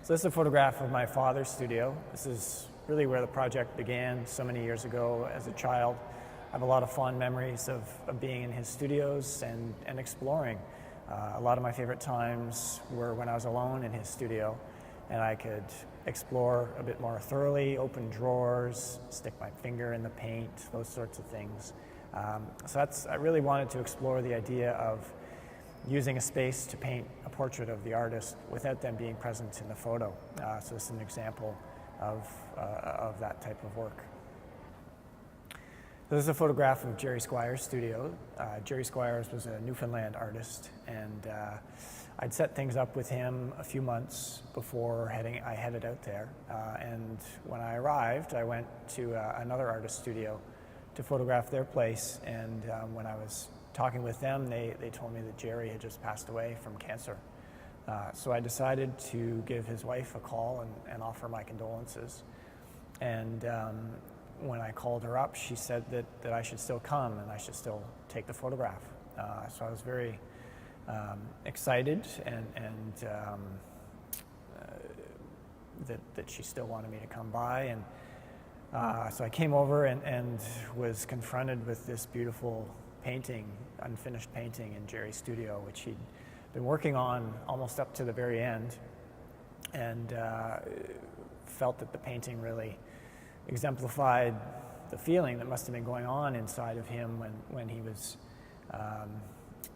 So this is a photograph of my father's studio. This is really where the project began so many years ago as a child. I have a lot of fond memories of being in his studios and exploring. A lot of my favorite times were when I was alone in his studio and I could explore a bit more thoroughly, open drawers, stick my finger in the paint, those sorts of things. I really wanted to explore the idea of using a space to paint a portrait of the artist without them being present in the photo. So this is an example of that type of work. So this is a photograph of Jerry Squire's studio. Jerry Squires was a Newfoundland artist, and I'd set things up with him a few months before I headed out there. And when I arrived, I went to another artist studio to photograph their place, and when I was talking with them, they told me that Jerry had just passed away from cancer. So I decided to give his wife a call and offer my condolences. And when I called her up, she said that I should still come and I should still take the photograph. So I was very excited and that she still wanted me to come by. And so I came over and was confronted with this beautiful painting, unfinished painting in Jerry's studio, which he'd been working on almost up to the very end, and felt that the painting really exemplified the feeling that must have been going on inside of him when he was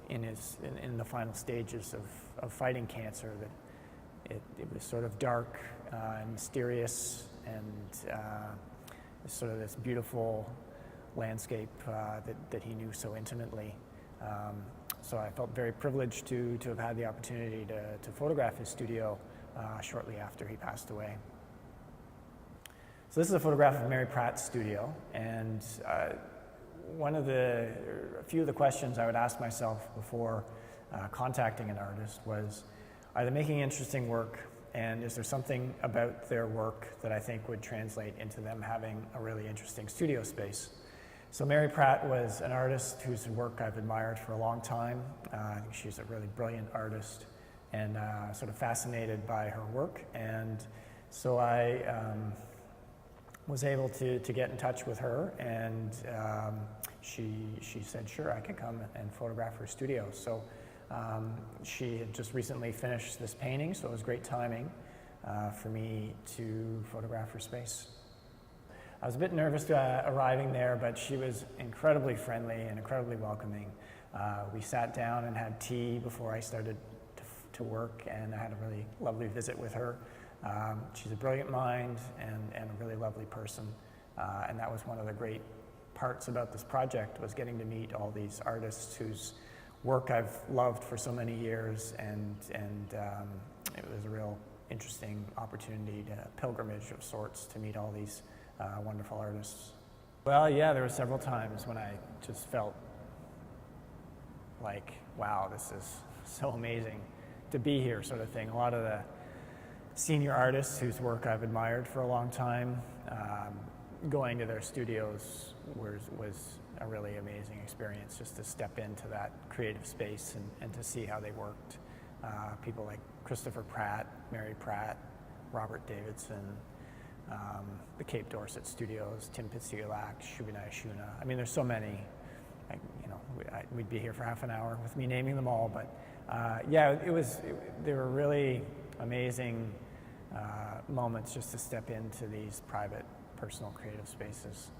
in the final stages of fighting cancer. That it was sort of dark and mysterious, and sort of this beautiful landscape that he knew so intimately. So I felt very privileged to have had the opportunity to photograph his studio shortly after he passed away. So this is a photograph of Mary Pratt's studio, and a few of the questions I would ask myself before contacting an artist was, are they making interesting work, and is there something about their work that I think would translate into them having a really interesting studio space? So Mary Pratt was an artist whose work I've admired for a long time. I think she's a really brilliant artist, and sort of fascinated by her work. And so I was able to get in touch with her, and she said, sure, I could come and photograph her studio. So she had just recently finished this painting, so it was great timing for me to photograph her space. I was a bit nervous arriving there, but she was incredibly friendly and incredibly welcoming. We sat down and had tea before I started to work, and I had a really lovely visit with her. She's a brilliant mind and a really lovely person, and that was one of the great parts about this project, was getting to meet all these artists whose work I've loved for so many years, and it was a real interesting opportunity, a pilgrimage of sorts, to meet all these wonderful artists. Well, yeah, there were several times when I just felt like, wow, this is so amazing to be here, sort of thing. A lot of the senior artists whose work I've admired for a long time, going to their studios was a really amazing experience, just to step into that creative space and to see how they worked. People like Christopher Pratt, Mary Pratt, Robert Davidson, the Cape Dorset Studios, Tim Pitsiolak, Shubinai Shuna. I mean, there's so many. We'd be here for half an hour with me naming them all, but yeah, they were really amazing moments just to step into these private, personal, creative spaces.